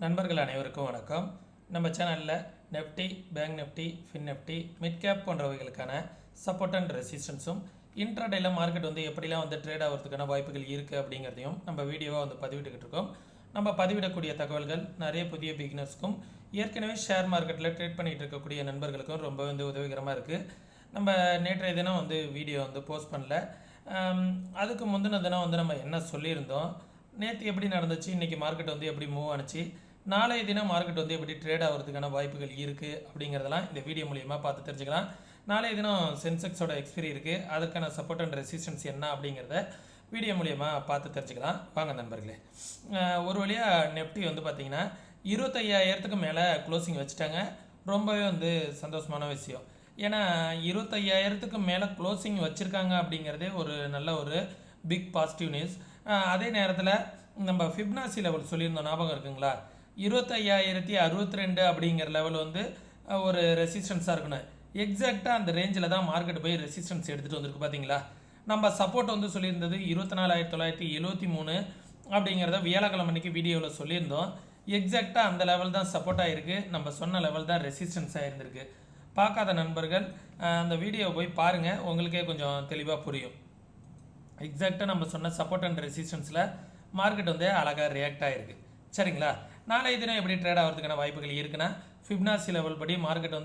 நண்பர்கள் அனைவருக்கும் வணக்கம். நம்ம சேனலில் Nifty, bank Nifty, fin Nifty, mid cap போன்றவைகளுக்கான சப்போர்ட் அண்ட் ரெசிஸ்டன்ஸும் இன்ட்ராடேல மார்க்கெட் எப்படிலாம் ட்ரேட் ஆகிறதுக்கான வாய்ப்புகள் இருக்குது அப்படிங்கிறதையும் நம்ம வீடியோவாக பதிவிட்டுக்கிட்டு இருக்கோம். நம்ம பதிவிடக்கூடிய தகவல்கள் நிறைய புதிய பிகினர்ஸ்க்கும் ஏற்கனவே ஷேர் மார்க்கெட்டில் ட்ரேட் பண்ணிகிட்டு இருக்கக்கூடிய நண்பர்களுக்கும் ரொம்ப உதவிகரமாக இருக்குது. நம்ம நேற்றைய தினம் வீடியோ போஸ்ட் பண்ணல. அதுக்கு முந்தின தினம் நம்ம என்ன சொல்லியிருந்தோம், நேற்று எப்படி நடந்துச்சு, இன்றைக்கி மார்க்கெட் எப்படி மூவ் ஆனிச்சு, நாளைய தினம் மார்க்கெட் எப்படி ட்ரேட் ஆகிறதுக்கான வாய்ப்புகள் இருக்குது அப்படிங்கிறதெல்லாம் இந்த வீடியோ மூலியமாக பார்த்து தெரிஞ்சுக்கலாம். நாளைய தினம் சென்செக்ஸோட எக்ஸ்பிரி இருக்குது, அதற்கான சப்போர்ட் அண்ட் ரெசிஸ்டன்ஸ் என்ன அப்படிங்கிறத வீடியோ மூலியமாக பார்த்து தெரிஞ்சுக்கலாம். வாங்க நண்பர்களே. ஒரு வழியாக நெஃப்டி பார்த்திங்கன்னா 25,000க்கு மேலே க்ளோசிங் வச்சுட்டாங்க. ரொம்பவே சந்தோஷமான விஷயம். ஏன்னா 25,000க்கு மேலே க்ளோசிங் வச்சுருக்காங்க அப்படிங்கிறதே ஒரு நல்ல ஒரு பிக் பாசிட்டிவ் நியூஸ். அதே நேரத்தில் நம்ம ஃபிப்னாசி லெவல் சொல்லியிருந்தோம், ஞாபகம் இருக்குங்களா? 25,062 அப்படிங்கிற லெவல் ஒரு ரெசிஸ்டன்ஸாக இருக்கணும். எக்ஸாக்டாக அந்த ரேஞ்சில் தான் மார்க்கெட் போய் ரெசிஸ்டன்ஸ் எடுத்துகிட்டு வந்திருக்கு. பார்த்தீங்களா, நம்ம சப்போர்ட் சொல்லியிருந்தது 24,973 அப்படிங்கிறத வியாழக்கிழமை அன்றைக்கி வீடியோவில் சொல்லியிருந்தோம். எக்ஸாக்டாக அந்த லெவல் தான் சப்போர்ட் ஆகிருக்கு, நம்ம சொன்ன லெவல் தான் ரெசிஸ்டன்ஸாக இருந்திருக்கு. பார்க்காத நண்பர்கள் அந்த வீடியோவை போய் பாருங்கள், உங்களுக்கே கொஞ்சம் தெளிவாக புரியும். எக்ஸாக்டாக நம்ம சொன்ன சப்போர்ட் அண்ட் ரெசிஸ்டன்ஸில் மார்க்கெட் அழகாக ரியாக்ட் ஆகிருக்கு. சரிங்களா, நாளைய தினம் எப்படி ட்ரேட் ஆகிறதுக்கான வாய்ப்புகள் இருக்குன்னா, ஃபிப்னாசி லெவல் படி மார்க்கெட்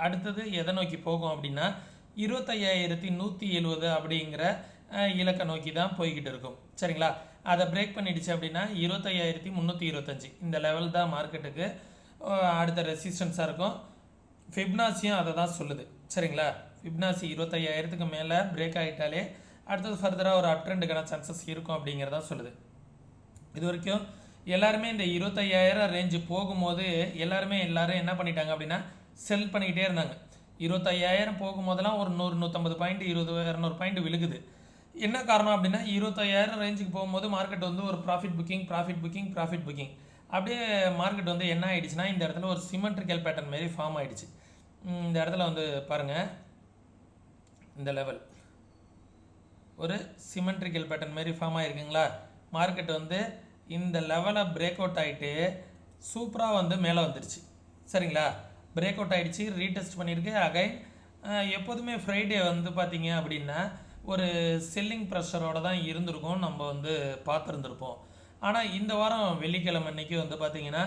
அடுத்தது எதை நோக்கி போகும் அப்படின்னா 25,170 அப்படிங்கிற இலக்கை நோக்கி தான் போய்கிட்டு இருக்கும். சரிங்களா, அதை பிரேக் பண்ணிடுச்சு அப்படின்னா 25,325 இந்த லெவல் தான் மார்க்கெட்டுக்கு அடுத்த ரெசிஸ்டன்ஸாக இருக்கும். ஃபிப்னாசியும் அதை தான் சொல்லுது. சரிங்களா, ஃபிப்னாசி 25,000க்கு மேலே பிரேக் ஆகிட்டாலே அடுத்தது ஃபர்தராக ஒரு அப் ட்ரெண்டுக்கான சான்சஸ் இருக்கும் அப்படிங்கிறதான் சொல்லுது. இது வரைக்கும் எல்லாருமே இந்த 25,000 ரேஞ்சு போகும்போது எல்லாரும் என்ன பண்ணிட்டாங்க அப்படின்னா செல் பண்ணிக்கிட்டே இருந்தாங்க. 25,000 போகும்போதெல்லாம் ஒரு 100-150 பாயிண்ட் 20-200 பாயிண்ட் விழுகுது. என்ன காரணம் அப்படின்னா 25,000 ரேஞ்சுக்கு போகும்போது மார்க்கெட் ஒரு ப்ராஃபிட் புக்கிங் அப்படியே மார்க்கெட் என்ன ஆகிடுச்சுன்னா இந்த இடத்துல ஒரு சிமெட்ரிக்கல் பேட்டர்ன் மாரி ஃபார்ம் ஆகிடுச்சு. இந்த இடத்துல பாருங்கள், இந்த லெவல் ஒரு சிமெட்ரிக்கல் பேட்டர்ன் மாரி ஃபார்ம் ஆகிருக்குங்களா. மார்க்கெட் இந்த லெவலை பிரேக் அவுட் ஆகிட்டு சூப்பராக மேலே வந்துடுச்சு. சரிங்களா, பிரேக் அவுட் ஆகிடுச்சு, ரீடெஸ்ட் பண்ணியிருக்கு. அகைன் எப்போதுமே ஃப்ரைடே பார்த்தீங்க அப்படின்னா ஒரு செல்லிங் ப்ரெஷரோடு தான் இருந்திருக்கும், நம்ம பார்த்துருந்துருப்போம். ஆனால் இந்த வாரம் வெள்ளிக்கிழமை அன்னைக்கு பார்த்திங்கன்னா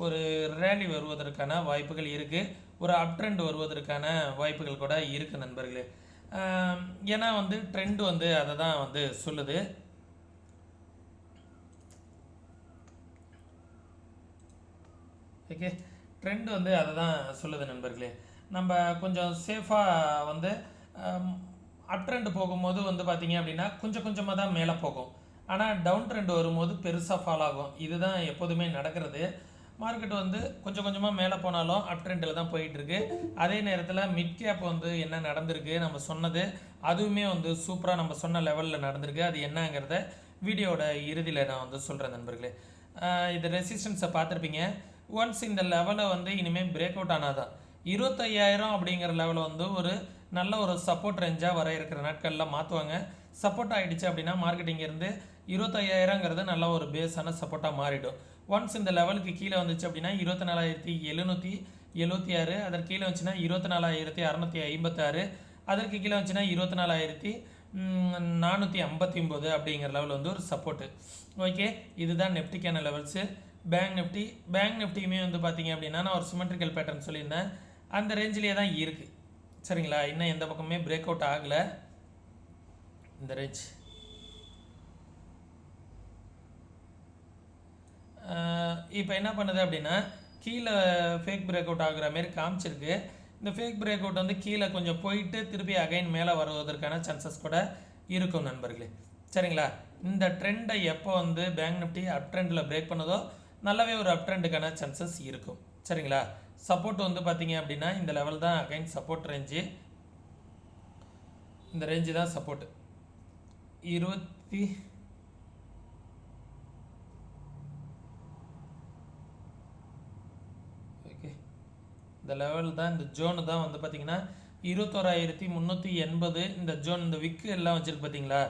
ஒரு ரேலி வருவதற்கான வாய்ப்புகள் இருக்குது, ஒரு அப் ட்ரெண்ட் வருவதற்கான வாய்ப்புகள் கூட இருக்குது நண்பர்களே. ஏன்னா ட்ரெண்ட் அதை தான் சொல்லுது. ஓகே, ட்ரெண்ட் அதை தான் சொல்லுது நண்பர்களே. நம்ம கொஞ்சம் சேஃபாக அப் ட்ரெண்ட் போகும்போது பார்த்திங்க அப்படின்னா கொஞ்சம் கொஞ்சமாக தான் மேலே போகும். ஆனால் டவுன் ட்ரெண்ட் வரும்போது பெருசாக ஃபால் ஆகும். இதுதான் எப்போதுமே நடக்கிறது. மார்க்கெட் கொஞ்சம் கொஞ்சமாக மேலே போனாலும் அப் ட்ரெண்டில் தான் போயிட்டுருக்கு. அதே நேரத்தில் மிட் கேப் என்ன நடந்திருக்கு, நம்ம சொன்னது அதுவுமே சூப்பராக நம்ம சொன்ன லெவலில் நடந்திருக்கு. அது என்னங்கிறத வீடியோட இறுதியில் நான் சொல்கிறேன் நண்பர்களே. இது ரெசிஸ்டன்ஸை பார்த்துருப்பீங்க. ஒன்ஸ் இந்த லெவலை இனிமேல் பிரேக் அவுட் ஆனால் தான் 25,000 அப்படிங்கிற லெவலை ஒரு நல்ல ஒரு சப்போர்ட் ரேஞ்சாக வர இருக்கிற நாட்களில் மாற்றுவாங்க. சப்போர்ட் ஆகிடுச்சு அப்படின்னா மார்க்கெட் இங்கேருந்து 25,000ங்கிறது நல்ல ஒரு பேஸான சப்போர்ட்டாக மாறிடும். ஒன்ஸ் இந்த லெவலுக்கு கீழே வந்துச்சு அப்படின்னா 24,776, அதற்கு கீழே வந்துச்சுன்னா 24,656, அதற்கு கீழே வந்துச்சுன்னா 24,459 அப்படிங்கிற லெவல் ஒரு சப்போர்ட்டு. ஓகே, இதுதான் நெஃப்டிக்கான லெவல்ஸு. பேங்க் நிஃப்டியுமே பார்த்தீங்க அப்படின்னா நான் ஒரு சிமெட்ரிக்கல் பேட்டர்ன் சொல்லியிருந்தேன், அந்த ரேஞ்சிலே தான் இருக்குது. சரிங்களா, இன்னும் எந்த பக்கமே பிரேக் அவுட் ஆகலை. இந்த ரேஞ்ச் இப்போ என்ன பண்ணுது அப்படின்னா கீழே ஃபேக் பிரேக் அவுட் ஆகுற மாரி காமிச்சிருக்கு. இந்த ஃபேக் பிரேக் அவுட் கீழே கொஞ்சம் போயிட்டு திருப்பி அகைன் மேலே வருவதற்கான சான்சஸ் கூட இருக்கும் நண்பர்களே. சரிங்களா, இந்த ட்ரெண்டை எப்போ பேங்க் நிஃப்டி அப் ட்ரெண்டில் பிரேக் பண்ணதோ நல்லாவே ஒரு அப் ட்ரெண்டுக்கான சான்சஸ் இருக்கும். சரிங்களா, சப்போர்ட் பார்த்தீங்க அப்படின்னா இந்த லெவல் தான் அகைன் சப்போர்ட் ரேஞ்சு. இந்த ரேஞ்சு தான் சப்போர்ட். ஓகே, இந்த லெவல் தான், இந்த ஜோனு தான் பார்த்தீங்கன்னா 21,380 இந்த ஜோன். இந்த விக்கு எல்லாம் வச்சுருக்கு பார்த்தீங்களா,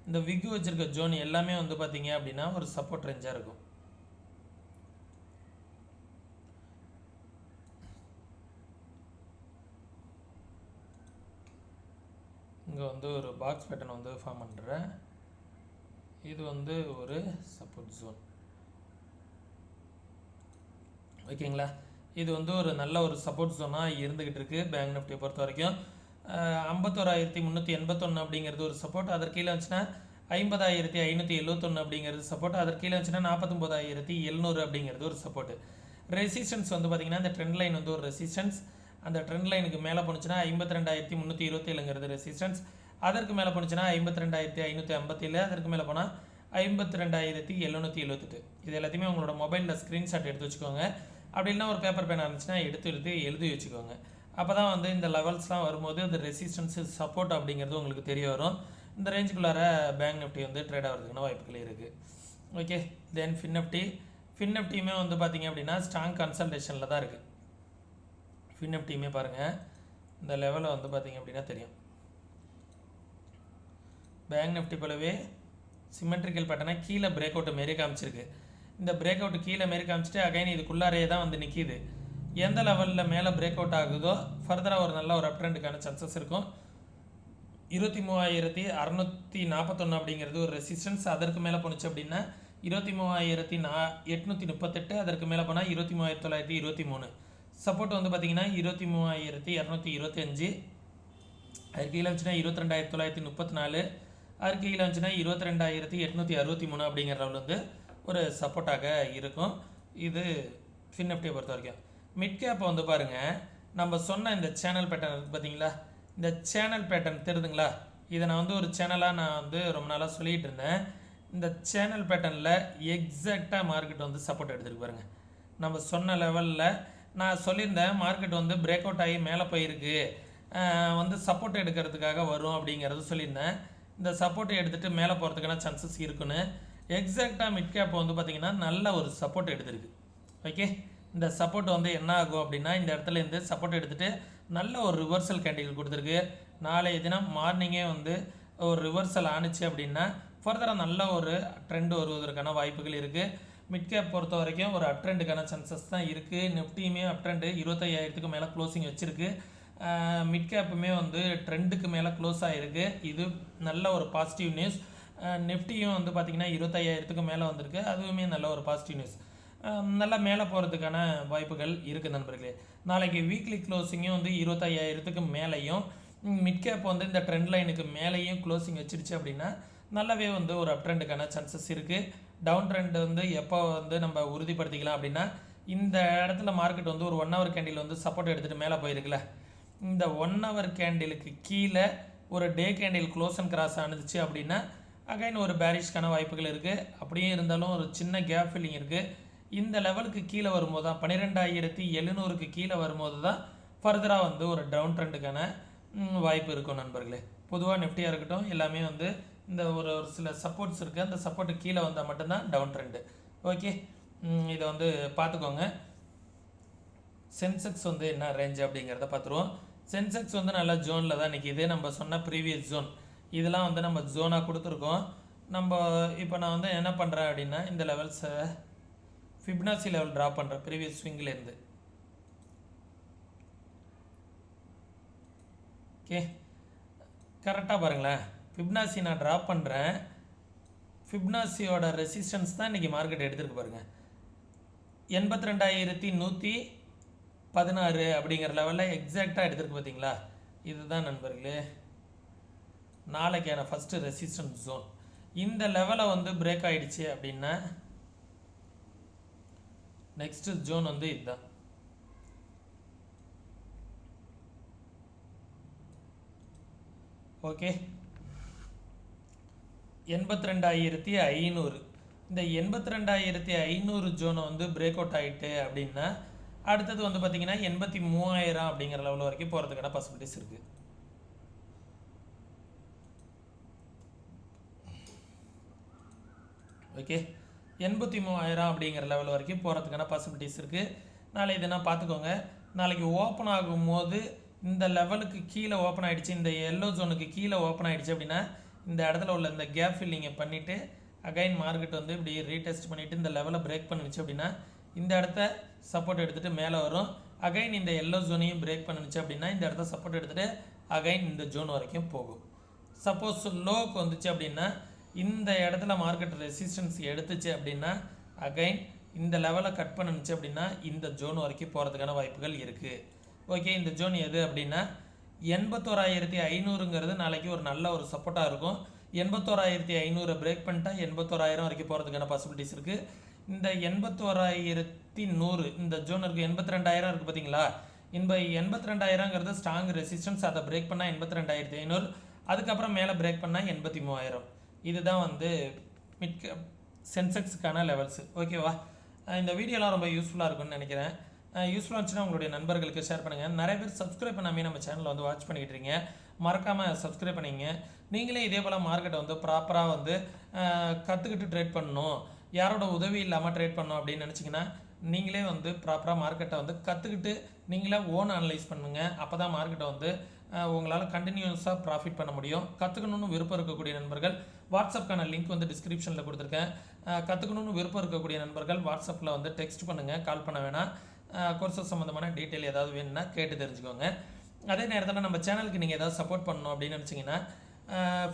இந்த விக்கு வச்சுருக்க ஜோன் எல்லாமே பார்த்தீங்க அப்படின்னா ஒரு சப்போர்ட் ரேஞ்சாக இருக்கும். இங்கே வந்து ஒரு பாக்ஸ் பேட்டர்ன் வந்து ஃபார்ம் பண்ணுறேன். இது வந்து ஒரு சப்போர்ட் ஜோன். ஓகேங்களா, இது வந்து ஒரு நல்ல ஒரு சப்போர்ட் ஜோனாக இருந்துக்கிட்டு இருக்குது. பேங்க் நிஃப்டியை பொறுத்த வரைக்கும் 51,381 அப்படிங்கிறது ஒரு சப்போர்ட். அதற்கு கீழே வந்துச்சுன்னா 50,571 அப்படிங்கிறது சப்போர்ட். அதற்கு கீழே வந்துச்சுன்னா 49,700 அப்படிங்கிறது ஒரு சப்போர்ட். ரெசிஸ்டன்ஸ் வந்து பார்த்திங்கன்னா இந்த ட்ரெண்ட் லைன் வந்து ஒரு ரெசிஸ்டன்ஸ். அந்த ட்ரெண்ட் லைனுக்கு மேலே போணுச்சுன்னா 52,327ங்கிறது ரெசிஸ்டன்ஸ். அதற்கு மேலே போணுச்சுன்னா 52,557. அதற்கு மேலே போனால் 52,778. இது எல்லாத்தையுமே உங்களோட மொபைலில் ஸ்க்ரீன்ஷாட் எடுத்து வச்சுக்கோங்க. அப்படி இல்லைனா ஒரு பேப்பர் பேனா இருந்துச்சுன்னா எடுத்து எழுதி வச்சுக்கோங்க. அப்போ தான் வந்து இந்த லெவல்ஸ்லாம் வரும்போது அந்த ரெசிஸ்டன்ஸ் சப்போர்ட் அப்படிங்கிறது உங்களுக்கு தெரிய வரும். இந்த ரேஞ்சுக்குள்ளார பேங்க் நிஃப்டி வந்து ட்ரேட் ஆகிறதுக்கான வாய்ப்புகள் இருக்குது. ஓகே, தென் ஃபின் நிஃப்டியுமே வந்து பார்த்திங்க அப்படின்னா ஸ்ட்ராங் கன்சல்டேஷனில் தான் இருக்குது. ஃபின் நிஃப்டியுமே பாருங்கள், இந்த லெவலில் வந்து பார்த்திங்க அப்படின்னா தெரியும். பேங்க் நிஃப்டி போலவே சிமெட்ரிக்கல் பேட்டர்னை கீழே பிரேக் அவுட் மாரி காமிச்சிருக்கு. இந்த பிரேக் அவுட் கீழே மாரி காமிச்சிட்டு அகைன் இதுக்குள்ளாரே தான் வந்து நிற்கிது. எந்த லெவலில் மேலே பிரேக் அவுட் ஆகுதோ ஃபர்தராக ஒரு நல்ல ஒரு அப் ட்ரெண்டுக்கான சான்சஸ் இருக்கும். 23,641 அப்படிங்கிறது ஒரு ரெசிஸ்டன்ஸ். அதற்கு மேலே போணுச்சு அப்படின்னா 23,838. அதற்கு மேலே போனால் 23,923. சப்போர்ட் வந்து பார்த்திங்கன்னா 23,225. அதுக்கு கீழே வந்துச்சுன்னா 22,934. அதுக்கு கீழே வந்துச்சுன்னா 22,863 அப்படிங்கிற லெவல் வந்து ஒரு சப்போர்ட்டாக இருக்கும். இது ஃபின் நிஃப்டியை பொறுத்த வரைக்கும். மிட் கேப்பை வந்து பாருங்கள், நம்ம சொன்ன இந்த சேனல் பேட்டர்ன் இருக்குது பார்த்தீங்களா, இந்த சேனல் பேட்டர்ன் தெரியுதுங்களா? இதை நான் வந்து ஒரு சேனலாக நான் வந்து ரொம்ப நாளாக சொல்லிகிட்டு இருந்தேன். இந்த சேனல் பேட்டர்னில் எக்ஸாக்டாக மார்க்கெட் வந்து சப்போர்ட் எடுத்துருக்கு பாருங்கள். நம்ம சொன்ன லெவலில் நான் சொல்லியிருந்தேன் மார்க்கெட் வந்து பிரேக் அவுட் ஆகி மேலே போயிருக்கு, வந்து சப்போர்ட் எடுக்கிறதுக்காக வரும் அப்படிங்கிறது சொல்லியிருந்தேன். இந்த சப்போர்ட்டை எடுத்துகிட்டு மேலே போகிறதுக்கான சான்சஸ் இருக்குன்னு எக்ஸாக்டாக மிட் கேப் வந்து பார்த்திங்கன்னா நல்ல ஒரு சப்போர்ட் எடுத்துருக்கு. ஓகே, இந்த சப்போர்ட் வந்து என்ன ஆகும் அப்படின்னா இந்த இடத்துல இருந்து சப்போர்ட் எடுத்துகிட்டு நல்ல ஒரு ரிவர்சல் கேண்டில் கொடுத்துருக்கு. நாளைய தினம் மார்னிங்கே வந்து ஒரு ரிவர்சல் ஆணுச்சு அப்படின்னா ஃபர்தராக நல்ல ஒரு ட்ரெண்ட் வருவதற்கான வாய்ப்புகள் இருக்குது. மிட் கேப் பொறுத்த வரைக்கும் ஒரு அப் ட்ரெண்டுக்கான சான்சஸ் தான் இருக்குது. நிஃப்டியுமே அப் ட்ரெண்டு 25,000க்கு மேலே க்ளோசிங் வச்சுருக்கு. மிட் கேப்புமே வந்து ட்ரெண்டுக்கு மேலே க்ளோஸ் ஆகிருக்கு. இது நல்ல ஒரு பாசிட்டிவ் நியூஸ். நிஃப்டியும் வந்து பார்த்திங்கன்னா 25,000க்கு மேலே வந்திருக்கு. அதுவுமே நல்ல ஒரு பாசிட்டிவ் நியூஸ். நல்லா மேலே போகிறதுக்கான வாய்ப்புகள் இருக்குது நண்பர்களே. நாளைக்கு வீக்லி க்ளோசிங்கும் வந்து 25,000க்கு மேலேயும் மிட் கேப் வந்து இந்த ட்ரெண்ட் லைனுக்கு மேலேயும் க்ளோசிங் வச்சிருச்சு அப்படின்னா நல்லாவே வந்து ஒரு அப் ட்ரெண்டுக்கான சான்சஸ் இருக்குது. டவுன் ட்ரெண்ட் வந்து எப்போ வந்து நம்ம உறுதிப்படுத்திக்கலாம் அப்படின்னா இந்த இடத்துல மார்க்கெட் வந்து ஒரு 1 ஹவர் கேண்டில் வந்து சப்போர்ட் எடுத்துகிட்டு மேலே போயிருக்குல்ல, இந்த 1 ஹவர் கேண்டிலுக்கு கீழே ஒரு day candle close and cross ஆனிச்சு அப்படின்னா அகைன் ஒரு பேரிஷ்கான வாய்ப்புகள் இருக்குது. அப்படியே இருந்தாலும் ஒரு சின்ன கேப் ஃபில்லிங் இருக்குது. இந்த லெவலுக்கு கீழே வரும்போது தான் 12,700க்கு கீழே வரும்போது தான் ஃபர்தராக வந்து ஒரு டவுன் ட்ரெண்டுக்கான வாய்ப்பு இருக்கும் நண்பர்களே. பொதுவாக நிஃப்டியாக இருக்கட்டும் எல்லாமே வந்து இந்த ஒரு சில சப்போர்ட்ஸ் இருக்குது. அந்த சப்போர்ட்டு கீழே வந்தால் மட்டும்தான் டவுன் ட்ரெண்டு. ஓகே, இதை வந்து பார்த்துக்கோங்க. சென்செக்ஸ் வந்து என்ன ரேஞ்ச் அப்படிங்கிறத பார்த்துருவோம். சென்செக்ஸ் வந்து நல்லா ஜோனில் தான் நிற்கிது. நம்ம சொன்ன ப்ரீவியஸ் ஜோன் இதெல்லாம் வந்து நம்ம ஜோனாக கொடுத்துருக்கோம். நம்ம இப்போ நான் வந்து என்ன பண்ணுறேன் அப்படின்னா இந்த லெவல்ஸை ஃபிப்னாசி லெவல் ட்ரா பண்ணுறேன் ப்ரீவியஸ் ஸ்விங்கிலேருந்து. ஓகே, கரெக்டாக பாருங்களேன், ஃபிப்னாசி நான் ட்ரா பண்ணுறேன். ஃபிப்னாசியோட ரெசிஸ்டன்ஸ் தான் இன்றைக்கி மார்க்கெட் எடுத்துருக்கு பாருங்கள். 82,116 அப்படிங்கிற லெவலில் எக்ஸாக்டாக எடுத்துருக்கு பார்த்தீங்களா? இதுதான் நண்பர்களே நாளைக்கான ஃபஸ்ட்டு ரெசிஸ்டன்ஸ் ஜோன். இந்த லெவலை வந்து பிரேக் ஆகிடுச்சு அப்படின்னா நெக்ஸ்ட்டு ஜோன் வந்து இதுதான். ஓகே, 82,500. இந்த 82,500 ஜோனை வந்து பிரேக் அவுட் ஆகிட்டு அப்படின்னா அடுத்தது வந்து பார்த்திங்கன்னா 83,000 அப்படிங்கிற லெவல் வரைக்கும் போகிறதுக்கான பாசிபிலிட்டிஸ் இருக்குது. ஓகே, 83,000 அப்படிங்கிற லெவல் வரைக்கும் போகிறதுக்கான பாசிபிலிட்டிஸ் இருக்குது. நாளை இதை நான் பார்த்துக்கோங்க. நாளைக்கு ஓப்பன் ஆகும்போது இந்த லெவலுக்கு கீழே ஓப்பன் ஆகிடுச்சு, இந்த எல்லோ ஜோனுக்கு கீழே ஓப்பன் ஆகிடுச்சு அப்படின்னா இந்த இடத்துல உள்ள இந்த கேப் ஃபில்லிங்கை பண்ணிவிட்டு அகைன் மார்க்கெட் வந்து இப்படி ரீடெஸ்ட் பண்ணிவிட்டு இந்த லெவலை பிரேக் பண்ணிச்சு அப்படின்னா இந்த இடத்த சப்போர்ட் எடுத்துகிட்டு மேலே வரும். அகைன் இந்த எல்லோ ஜோனையும் பிரேக் பண்ணிச்சு அப்படின்னா இந்த இடத்த சப்போர்ட் எடுத்துகிட்டு அகைன் இந்த ஜோன் வரைக்கும் போகும். சப்போஸ் லோவுக்கு வந்துச்சு அப்படின்னா இந்த இடத்துல மார்க்கெட் ரெசிஸ்டன்ஸ் எடுத்துச்சு அப்படின்னா அகைன் இந்த லெவலை கட் பண்ணுச்சு அப்படின்னா இந்த ஜோன் வரைக்கும் போகிறதுக்கான வாய்ப்புகள் இருக்குது. ஓகே, இந்த ஜோன் எது அப்படின்னா 81,500ங்கிறது நாளைக்கு ஒரு நல்ல ஒரு சப்போர்ட்டாக இருக்கும். 81,500 பிரேக் பண்ணிட்டா 81,000 வரைக்கும் போகிறதுக்கான பாசிபிலிட்டிஸ் இருக்குது. இந்த 81,100 இந்த ஜோன் இருக்குது, 82,000 இருக்குது பார்த்தீங்களா. இந்த 82,000ங்கிறது ஸ்ட்ராங் ரெசிஸ்டன்ஸ். அதை பிரேக் பண்ணால் 82,500, அதுக்கப்புறம் மேலே பிரேக் பண்ணால் 83,000. இதுதான் வந்து மிட் சென்செக்ஸுக்கான லெவல்ஸு. ஓகேவா, இந்த வீடியோலாம் ரொம்ப யூஸ்ஃபுல்லாக இருக்கும்னு நினைக்கிறேன். யூஸ்ஃபுல்லாக இருந்துச்சுன்னா உங்களுடைய நண்பர்களுக்கு ஷேர் பண்ணுங்கள். நிறைய பேர் சப்ஸ்கிரைப் பண்ணாமல் நம்ம சேனலில் வந்து வாட்ச் பண்ணிக்கிட்டு இருக்கீங்க. மறக்காமல் சப்ஸ்கிரைப் பண்ணிங்க. நீங்களே இதே போல் மார்க்கெட்டை வந்து ப்ராப்பராக வந்து கற்றுக்கிட்டு ட்ரேட் பண்ணணும், யாரோட உதவி இல்லாமல் ட்ரேட் பண்ணணும் அப்படின்னு நினச்சிங்கன்னா நீங்களே வந்து ப்ராப்பராக மார்க்கெட்டை வந்து கற்றுக்கிட்டு நீங்களே ஓன் அனலைஸ் பண்ணுங்கள். அப்போ தான் மார்க்கெட்டை வந்து உங்களால் கண்டினியூஸாக ப்ராஃபிட் பண்ண முடியும். கற்றுக்கணுன்னு விருப்பம் இருக்கக்கூடிய நண்பர்கள் வாட்ஸ்அப்க்கான லிங்க் வந்து டிஸ்கிரிப்ஷனில் கொடுத்துருக்கேன். கற்றுக்கணுன்னு விருப்பம் இருக்கக்கூடிய நண்பர்கள் வாட்ஸ்அப்பில் வந்து டெக்ஸ்ட் பண்ணுங்கள், கால் பண்ண வேணாம். கோர்சஸ் சம்மந்தமான டீட்டெயில் ஏதாவது வேணும்னா கேட்டு தெரிஞ்சுக்கோங்க. அதே நேரத்தில் நம்ம சேனலுக்கு நீங்கள் ஏதாவது சப்போர்ட் பண்ணணும் அப்படின்னு நினச்சிங்கன்னா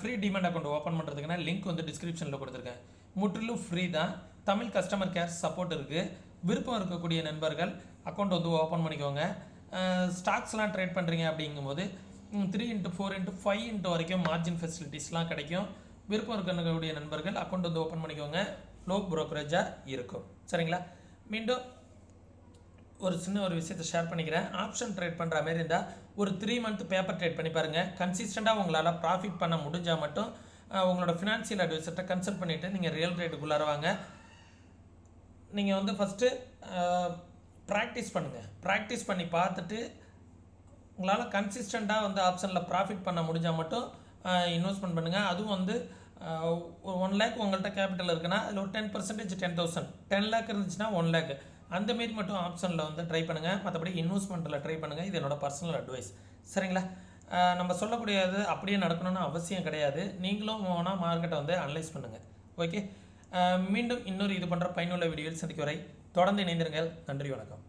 ஃப்ரீ டிமெண்ட் அக்கௌண்ட் ஓப்பன் பண்ணுறதுக்குன்னா லிங்க் வந்து டிஸ்கிரிப்ஷனில் கொடுத்துருக்கேன். முற்றிலும் ஃப்ரீ தான். தமிழ் கஸ்டமர் கேர் சப்போர்ட் இருக்குது. விருப்பம் இருக்கக்கூடிய நண்பர்கள் அக்கௌண்ட் வந்து ஓப்பன் பண்ணிக்கோங்க. ஸ்டாக்ஸ்லாம் ட்ரேட் பண்ணுறீங்க அப்படிங்கும்போது 3x 4x 5x வரைக்கும் மார்ஜின் ஃபெசிலிட்டிஸ்லாம் கிடைக்கும். விருப்பம் இருக்கக்கூடிய நண்பர்கள் அக்கௌண்ட் வந்து ஓப்பன் பண்ணிக்கோங்க. லோ ப்ரோக்கரேஜாக இருக்கும். சரிங்களா, மீண்டும் ஒரு சின்ன ஒரு விஷயத்தை ஷேர் பண்ணிக்கிறேன். ஆப்ஷன் ட்ரேட் பண்ணுற மாதிரி இருந்தால் ஒரு 3 மந்த் பேப்பர் ட்ரேட் பண்ணி பாருங்கள். கன்சிஸ்டண்ட்டாக உங்களால் ப்ராஃபிட் பண்ண முடிஞ்சால் மட்டும் உங்களோட ஃபினான்ஷியல் அட்வைசர்கிட்ட கன்சல்ட் பண்ணிவிட்டு நீங்கள் ரியல் ரேட்டுக்குள்ளார வாங்க. நீங்கள் வந்து ஃபஸ்ட்டு ப்ராக்டிஸ் பண்ணுங்கள். ப்ராக்டிஸ் பண்ணி பார்த்துட்டு உங்களால் கன்சிஸ்டண்ட்டாக வந்து ஆப்ஷனில் ப்ராஃபிட் பண்ண முடிஞ்சால் மட்டும் இன்வெஸ்ட்மெண்ட் பண்ணுங்கள். அதுவும் வந்து 1 lakh உங்கள்கிட்ட கேபிட்டல் இருக்குன்னா அதில் ஒரு 10% 10,000, 10 lakh இருந்துச்சுன்னா 1 lakh அந்தமாரி மட்டும் ஆப்ஷனில் வந்து ட்ரை பண்ணுங்கள். மற்றபடி இன்வெஸ்ட்மெண்ட்டில் ட்ரை பண்ணுங்கள். இது என்னோடய பர்சனல் அட்வைஸ். சரிங்களா, நம்ம சொல்லக்கூடியது அப்படியே நடக்கணும்னு அவசியம் கிடையாது. நீங்களும் வேணால் மார்க்கெட்டை வந்து அனலைஸ் பண்ணுங்கள். ஓகே, மீண்டும் இன்னொரு இது பண்ணுற பயனுள்ள வீடியோவில் சந்திக்க வரை தொடர்ந்து இணைந்திருங்கள். நன்றி, வணக்கம்.